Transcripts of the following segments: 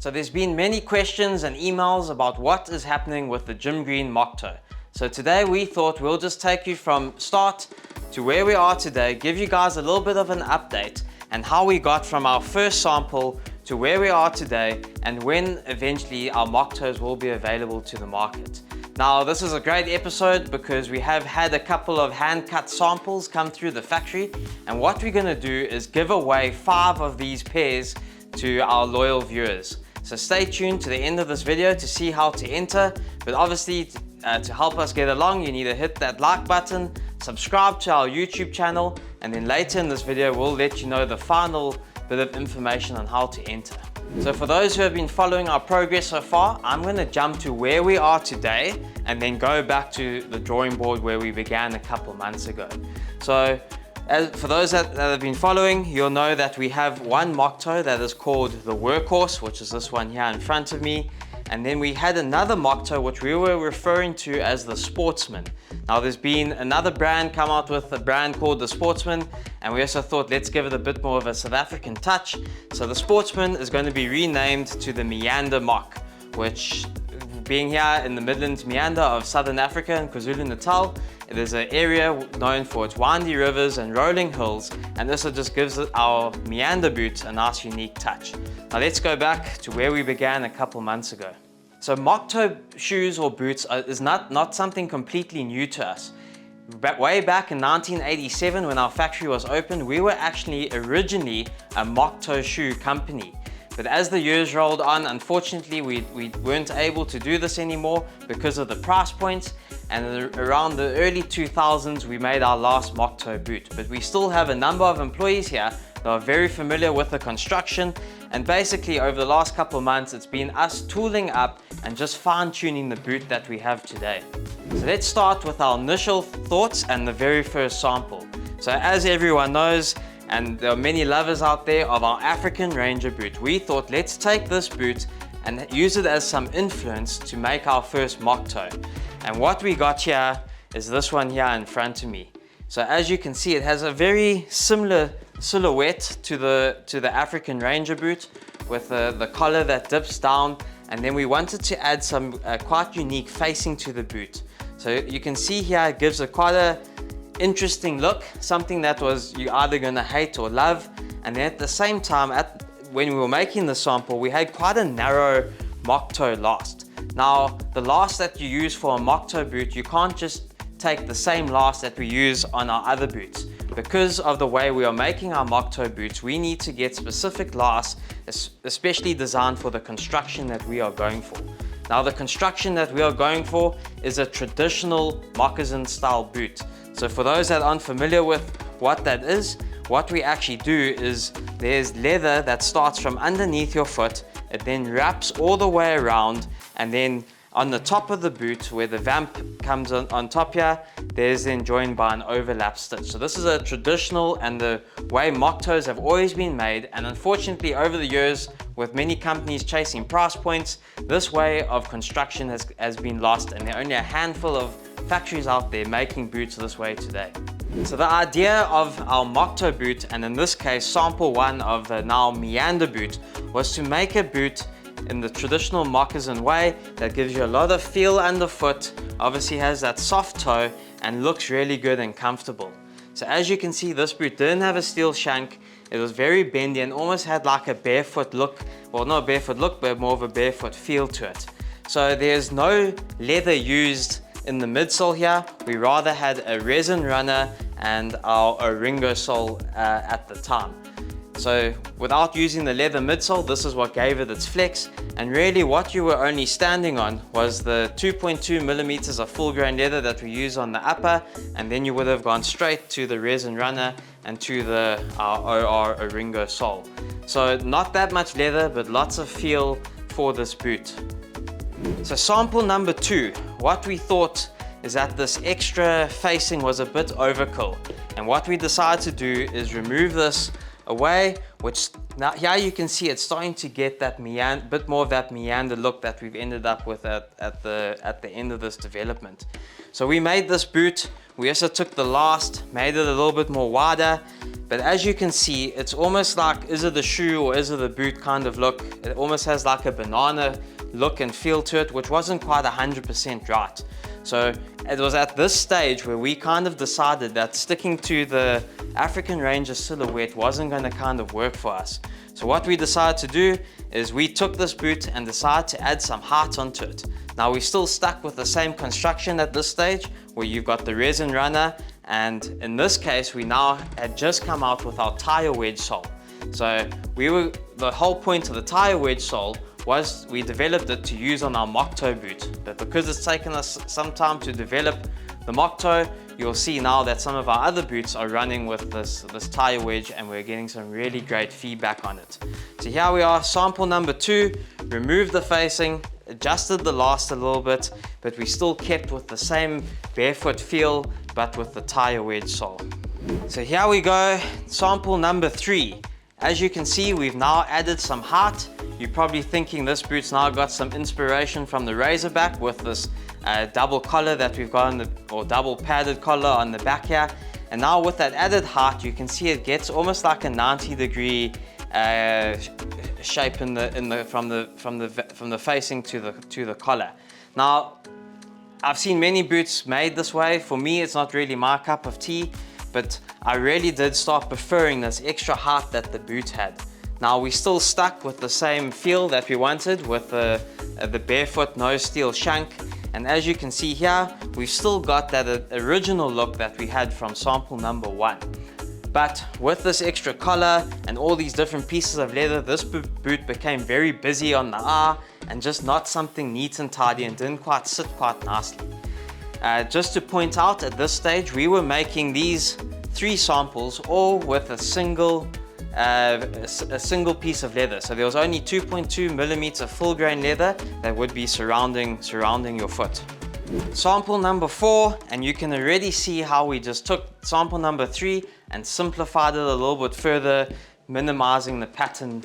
So there's been many questions and emails about what is happening with the Jim Green Moc Toe. So today we thought we'll just take you from start to where we are today, give you guys a little bit of an update and how we got from our first sample to where we are today and when eventually our moc toes will be available to the market. Now this is a great episode because we have had a couple of hand-cut samples come through the factory, and what we're going to do is give away 5 of these pairs to our loyal viewers. So stay tuned to the end of this video to see how to enter, but obviously to help us get along you need to hit that like button, subscribe to our YouTube channel, and then later in this video we'll let you know the final bit of information on how to enter. So for those who have been following our progress so far, I'm going to jump to where we are today and then go back to the drawing board where we began a couple months ago. So for those that have been following, you'll know that we have one moc toe that is called the Workhorse, which is this one here in front of me. And then we had another moc toe which we were referring to as the Sportsman. Now there's been another brand come out with a brand called the Sportsman, and we also thought let's give it a bit more of a South African touch. So the Sportsman is going to be renamed to the Meander moc, which being here in the Midlands Meander of Southern Africa in KwaZulu-Natal, it is an area known for its windy rivers and rolling hills, and this just gives our Meander boot a nice unique touch. Now let's go back to where we began a couple months ago. So moc toe shoes or boots is not something completely new to us. Way back in 1987 when our factory was opened, we were actually originally a moc toe shoe company. But as the years rolled on, unfortunately we weren't able to do this anymore because of the price points, and around the early 2000s we made our last moc toe boot. But we still have a number of employees here that are very familiar with the construction, and basically over the last couple of months it's been us tooling up and just fine-tuning the boot that we have today. So let's start with our initial thoughts and the very first sample. So as everyone knows, and there are many lovers out there of our African Ranger boot, we thought let's take this boot and use it as some influence to make our first moc toe. And what we got here is this one here in front of me. So as you can see, it has a very similar silhouette to the African Ranger boot with the collar that dips down, and then we wanted to add some quite unique facing to the boot. So you can see here it gives quite a interesting look, something that you're either going to hate or love. And then at the same time, when we were making the sample, we had quite a narrow moc toe last. Now the last that you use for a moc toe boot, you can't just take the same last that we use on our other boots. Because of the way we are making our moc toe boots, we need to get specific lasts, especially designed for the construction that we are going for. Now the construction that we are going for is a traditional moccasin style boot. So for those that aren't familiar with what that is, what we actually do is there's leather that starts from underneath your foot, it then wraps all the way around, and then on the top of the boot where the vamp comes on top here, there's then joined by an overlap stitch. So this is a traditional and the way moc toes have always been made, and unfortunately over the years with many companies chasing price points, this way of construction has been lost, and there are only a handful of factories out there making boots this way today. So the idea of our moc toe boot, and in this case sample 1 of the now Meander boot, was to make a boot in the traditional moccasin way that gives you a lot of feel underfoot, obviously has that soft toe and looks really good and comfortable. So as you can see, this boot didn't have a steel shank, it was very bendy and almost had like a barefoot look, well not a barefoot look but more of a barefoot feel to it. So there's no leather used in the midsole here, we rather had a resin runner and our Oringo sole at the time. So without using the leather midsole, this is what gave it its flex, and really what you were only standing on was the 2.2 millimeters of full grain leather that we use on the upper, and then you would have gone straight to the resin runner and to our OR Oringo sole. So not that much leather, but lots of feel for this boot. So sample number 2, what we thought is that this extra facing was a bit overkill, and what we decided to do is remove this away, which Now here you can see it's starting to get that bit more of that meander look that we've ended up with at the end of this development. So we made this boot, we also took the last, made it a little bit more wider, but as you can see, it's almost like, is it the shoe or is it the boot kind of look? It almost has like a banana look and feel to it, which wasn't quite 100% right. So it was at this stage where we kind of decided that sticking to the African Ranger silhouette wasn't going to kind of work for us. So what we decided to do is we took this boot and decided to add some height onto it. Now we're still stuck with the same construction at this stage, where you've got the resin runner, and in this case we now had just come out with our tire wedge sole. So the whole point of the tire wedge sole was we developed it to use on our Moc Toe boot, but because it's taken us some time to develop the Moc Toe, you'll see now that some of our other boots are running with this tire wedge, and we're getting some really great feedback on it. So here we are, sample number 2, removed the facing, adjusted the last a little bit, but we still kept with the same barefoot feel, but with the tire wedge sole. So here we go, sample number 3. As you can see, we've now added some height. You're probably thinking this boot's now got some inspiration from the Razorback with this double collar that we've got or double padded collar on the back here. And now with that added height, you can see it gets almost like a 90-degree shape from the facing to the collar. Now, I've seen many boots made this way. For me, it's not really my cup of tea, but I really did start preferring this extra height that the boot had. Now we're still stuck with the same feel that we wanted with the barefoot no steel shank, and as you can see here, we've still got that original look that we had from sample number 1. But with this extra collar and all these different pieces of leather, this boot became very busy on the eye and just not something neat and tidy, and didn't quite sit quite nicely. Just to point out, at this stage we were making these 3 samples all with a single piece of leather. So there was only 2.2 millimeter full grain leather that would be surrounding your foot. Sample number 4, and you can already see how we just took sample number 3 and simplified it a little bit further, minimizing the pattern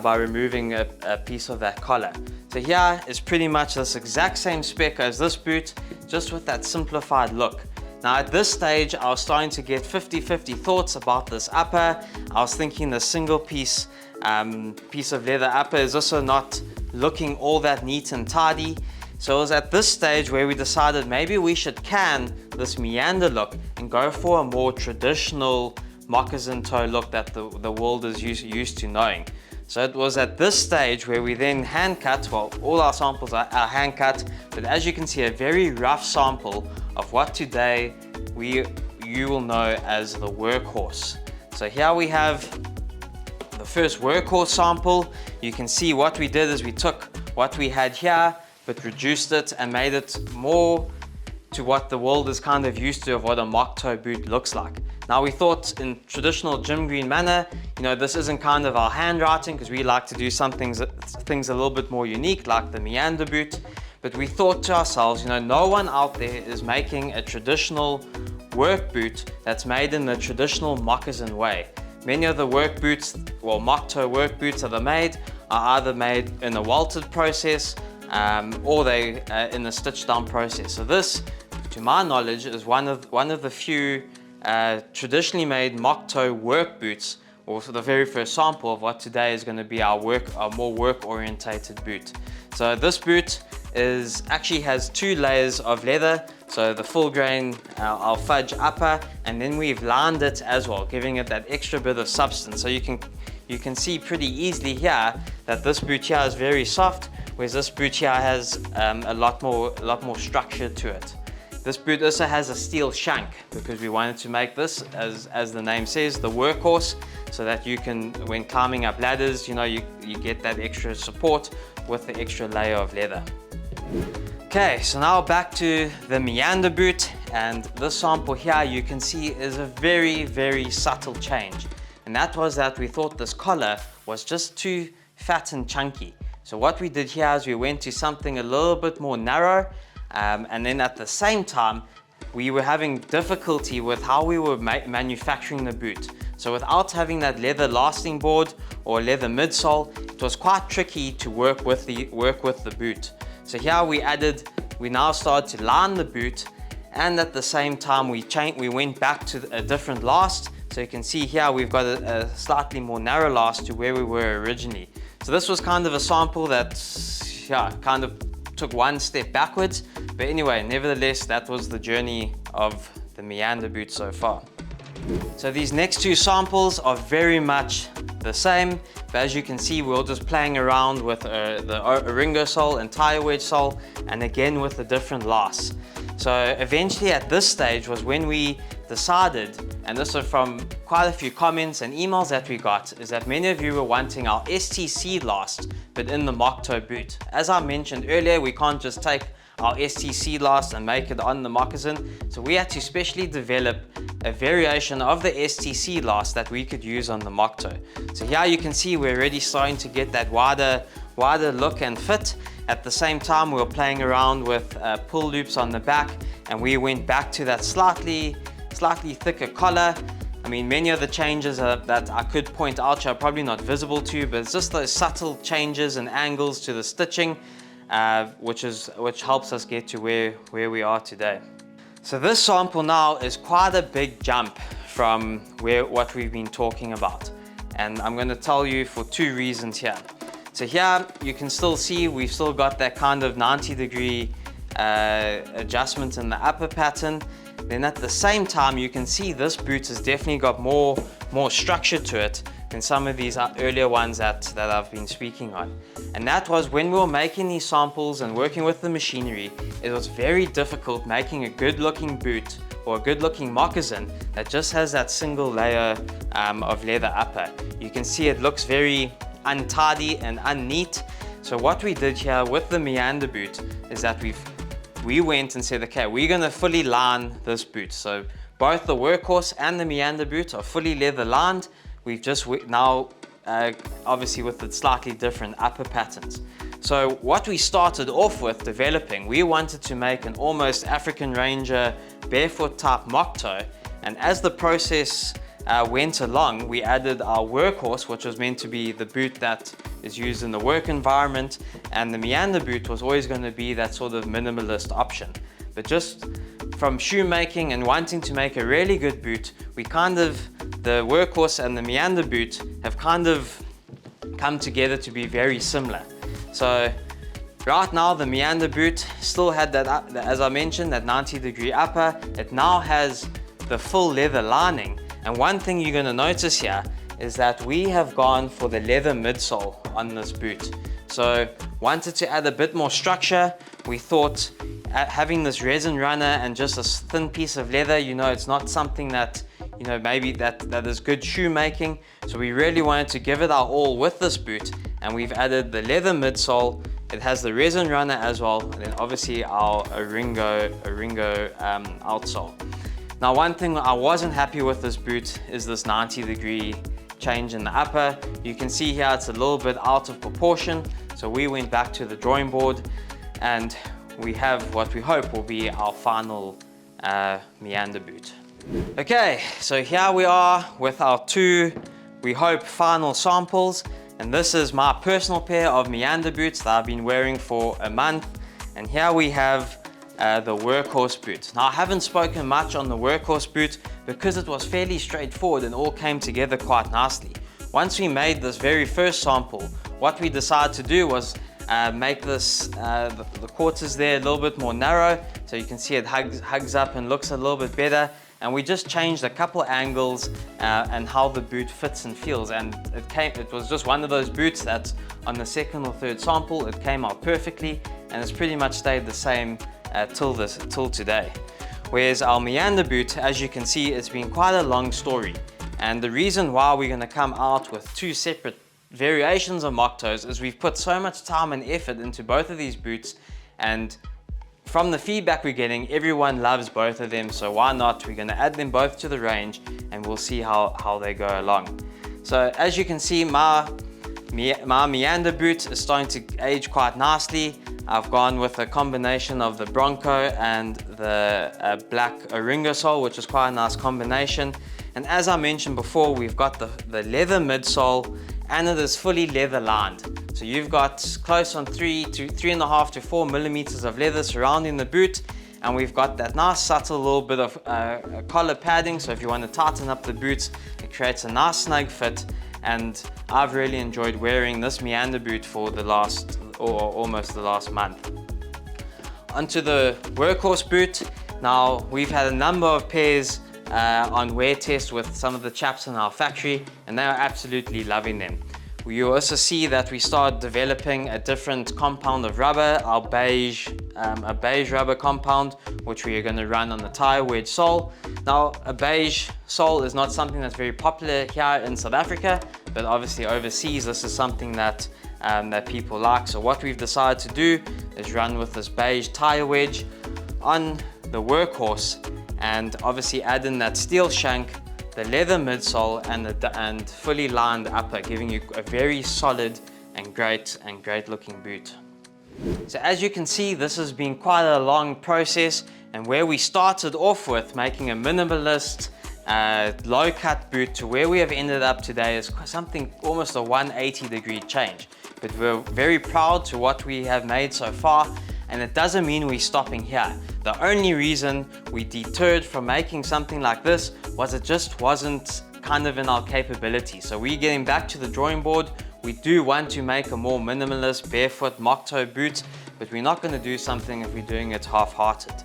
by removing a piece of that collar. So here is pretty much this exact same spec as this boot, just with that simplified look. Now at this stage, I was starting to get 50-50 thoughts about this upper. I was thinking the single piece of leather upper is also not looking all that neat and tidy. So it was at this stage where we decided maybe we should can this meander look and go for a more traditional moccasin toe look that the world is used to knowing. So it was at this stage where we then hand cut, well, all our samples are hand cut, but as you can see, a very rough sample of what today you will know as the Workhorse. So here we have the first Workhorse sample. You can see what we did is we took what we had here, but reduced it and made it more to what the world is kind of used to of what a Moc Toe boot looks like. Now we thought in traditional Jim Green manner, this isn't kind of our handwriting, because we like to do things a little bit more unique, like the Meander boot. But we thought to ourselves, no one out there is making a traditional work boot that's made in the traditional moccasin way. Many of the work boots, well, Moc Toe work boots that are made are either made in a welted process or they in a stitch down process. So this, to my knowledge, is one of the few traditionally made Moc Toe work boots, or the very first sample of what today is going to be our more work orientated boot. So this boot actually has 2 layers of leather. So the full grain, our fudge upper, and then we've lined it as well, giving it that extra bit of substance. So you can see pretty easily here that this boot here is very soft, whereas this boot here has a lot more structure to it. This boot also has a steel shank, because we wanted to make this, as the name says, the Workhorse, so that you can, when climbing up ladders, you get that extra support with the extra layer of leather. Okay, so now back to the Meander boot, and this sample here you can see is a very, very subtle change. And that was that we thought this collar was just too fat and chunky. So what we did here is we went to something a little bit more narrow, and then at the same time, we were having difficulty with how we were manufacturing the boot. So without having that leather lasting board or leather midsole, it was quite tricky to work with the boot. So here we now started to line the boot, and at the same time we went back to a different last. So you can see here we've got a slightly more narrow last to where we were originally. So this was kind of a sample that kind of took one step backwards, but anyway, nevertheless, that was the journey of the Meander boot so far. So these next two samples are very much the same, but as you can see, we're just playing around with the Oringo sole and tire wedge sole, and again with the different lasts. So eventually at this stage was when we decided, and this was from quite a few comments and emails that we got, is that many of you were wanting our STC last, but in the Moc Toe boot. As I mentioned earlier, we can't just take our STC last and make it on the moccasin, so we had to specially develop a variation of the STC last that we could use on the Moc Toe. So here you can see we're already starting to get that wider look and fit. At the same time, we were playing around with pull loops on the back, and we went back to that slightly thicker collar. I mean, many of the changes that I could point out are probably not visible to you, but it's just those subtle changes and angles to the stitching, which helps us get to where we are today. So this sample now is quite a big jump from what we've been talking about, and I'm going to tell you for two reasons here. So here you can still see we've still got that kind of 90-degree adjustment in the upper pattern. Then at the same time, you can see this boot has definitely got more structure to it than some of these earlier ones that I've been speaking on. And that was when we were making these samples and working with the machinery, it was very difficult making a good looking boot or a good looking moccasin that just has that single layer of leather upper. You can see it looks very untidy and unneat. So what we did here with the Meander boot is that we went and said, okay, we're going to fully line this boot. So both the Workhorse and the Meander boot are fully leather lined. We've just now obviously with the slightly different upper patterns. So what we started off with developing, we wanted to make an almost African Ranger barefoot type Moc Toe, and as the process went along, we added our Workhorse, which was meant to be the boot that is used in the work environment, and the Meander boot was always going to be that sort of minimalist option. But just from shoemaking and wanting to make a really good boot, the Workhorse and the Meander boot have kind of come together to be very similar. So right now the Meander boot still had that, as I mentioned, that 90-degree upper. It now has the full leather lining. And one thing you're going to notice here is that we have gone for the leather midsole on this boot. So wanted to add a bit more structure. We thought having this resin runner and just a thin piece of leather, it's not something that, maybe that is good shoemaking. So we really wanted to give it our all with this boot, and we've added the leather midsole. It has the resin runner as well, and then obviously our Oringo outsole. Now, one thing I wasn't happy with this boot is this 90-degree change in the upper. You can see here it's a little bit out of proportion. So we went back to the drawing board, and we have what we hope will be our final Meander boot. Okay, so here we are with our two, we hope, final samples. And this is my personal pair of Meander boots that I've been wearing for a month. And here we have the Workhorse boot. Now, I haven't spoken much on the Workhorse boot because it was fairly straightforward and all came together quite nicely. Once we made this very first sample, what we decided to do was make this, the quarters there a little bit more narrow, so you can see it hugs up and looks a little bit better. And we just changed a couple angles and how the boot fits and feels, and it was just one of those boots that on the second or third sample it came out perfectly, and it's pretty much stayed the same till today. Whereas our Meander boot, as you can see, it's been quite a long story, and the reason why we're going to come out with two separate variations of Moc Toes is we've put so much time and effort into both of these boots, and from the feedback we're getting, everyone loves both of them, so why not? We're going to add them both to the range and we'll see how they go along. So as you can see, my Meander boot is starting to age quite nicely. I've gone with a combination of the Bronco and the black Oringo sole, which is quite a nice combination. And as I mentioned before, we've got the leather midsole, and it is fully leather lined. So you've got close on 3.5 to 4 millimeters of leather surrounding the boot, and we've got that nice subtle little bit of collar padding, so if you want to tighten up the boots, it creates a nice snug fit. And I've really enjoyed wearing this Meander boot for the last, or almost the last month. Onto the Workhorse boot. Now, we've had a number of pairs on wear test with some of the chaps in our factory, and they are absolutely loving them. You also see that we started developing a different compound of rubber, our beige, a beige rubber compound, which we are going to run on the tire wedge sole. Now, a beige sole is not something that's very popular here in South Africa, but obviously overseas, this is something that that people like. So what we've decided to do is run with this beige tire wedge on the Workhorse, and obviously add in that steel shank, the leather midsole, and fully lined upper, giving you a very solid and great looking boot. So as you can see, this has been quite a long process, and where we started off with making a minimalist low cut boot to where we have ended up today is something almost a 180-degree change. But we're very proud to what we have made so far, and it doesn't mean we're stopping here. The only reason we deterred from making something like this was it just wasn't kind of in our capability. So we're getting back to the drawing board. We do want to make a more minimalist barefoot moc toe boot, but we're not going to do something if we're doing it half-hearted.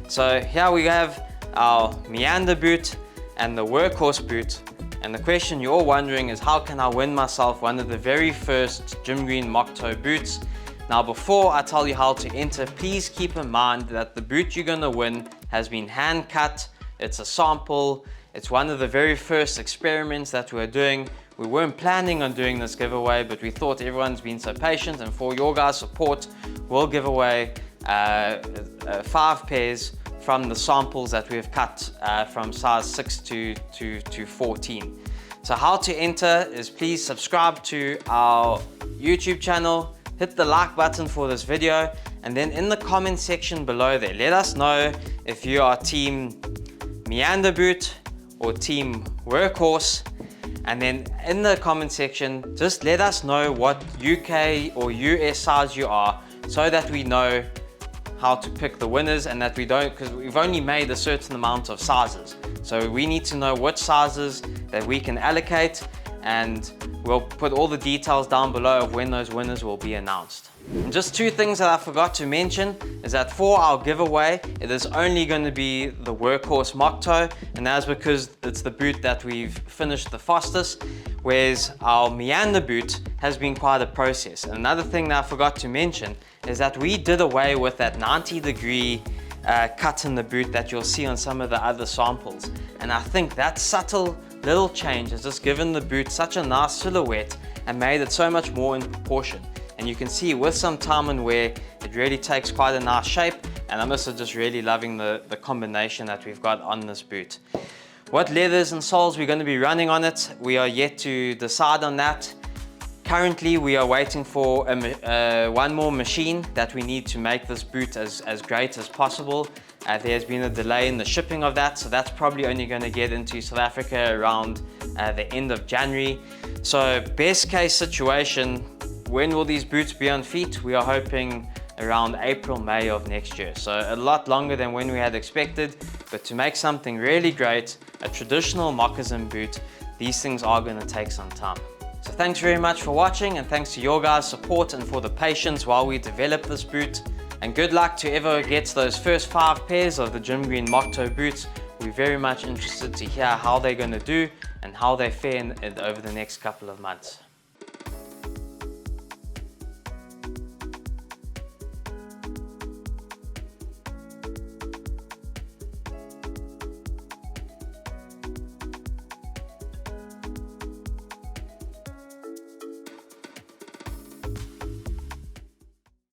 So here we have our Meander boot and the Workhorse boot. And the question you're all wondering is, how can I win myself one of the very first Jim Green Moc Toe boots? Now, before I tell you how to enter, please keep in mind that the boot you're going to win has been hand cut. It's a sample. It's one of the very first experiments that we're doing. We weren't planning on doing this giveaway, but we thought everyone's been so patient, and for your guys' support, we'll give away 5 pairs from the samples that we've cut from size 6 to 14. So how to enter is, please subscribe to our YouTube channel, hit the like button for this video, and then in the comment section below there, let us know if you are team Meander boot or team Workhorse. And then in the comment section, just let us know what UK or US size you are, so that we know how to pick the winners, and that we don't, because we've only made a certain amount of sizes. So we need to know which sizes that we can allocate, and we'll put all the details down below of when those winners will be announced. And just 2 things that I forgot to mention is that for our giveaway, it is only going to be the Workhorse Moc Toe, and that's because it's the boot that we've finished the fastest, whereas our Meander boot has been quite a process. And another thing that I forgot to mention is that we did away with that 90-degree cut in the boot that you'll see on some of the other samples. And I think that subtle little change has just given the boot such a nice silhouette and made it so much more in proportion. And you can see with some time and wear, it really takes quite a nice shape, and I'm also just really loving the combination that we've got on this boot. What leathers and soles we're going to be running on it, we are yet to decide on that. Currently, we are waiting for one more machine that we need to make this boot as great as possible. There's been a delay in the shipping of that, so that's probably only going to get into South Africa around the end of January. So best case situation, when will these boots be on feet? We are hoping around April, May of next year. So a lot longer than when we had expected, but to make something really great, a traditional moccasin boot, these things are going to take some time. So thanks very much for watching, and thanks to your guys' support and for the patience while we develop this boot. And good luck to whoever gets those first 5 pairs of the Jim Green Moc Toe boots. We're very much interested to hear how they're going to do and how they fare over the next couple of months.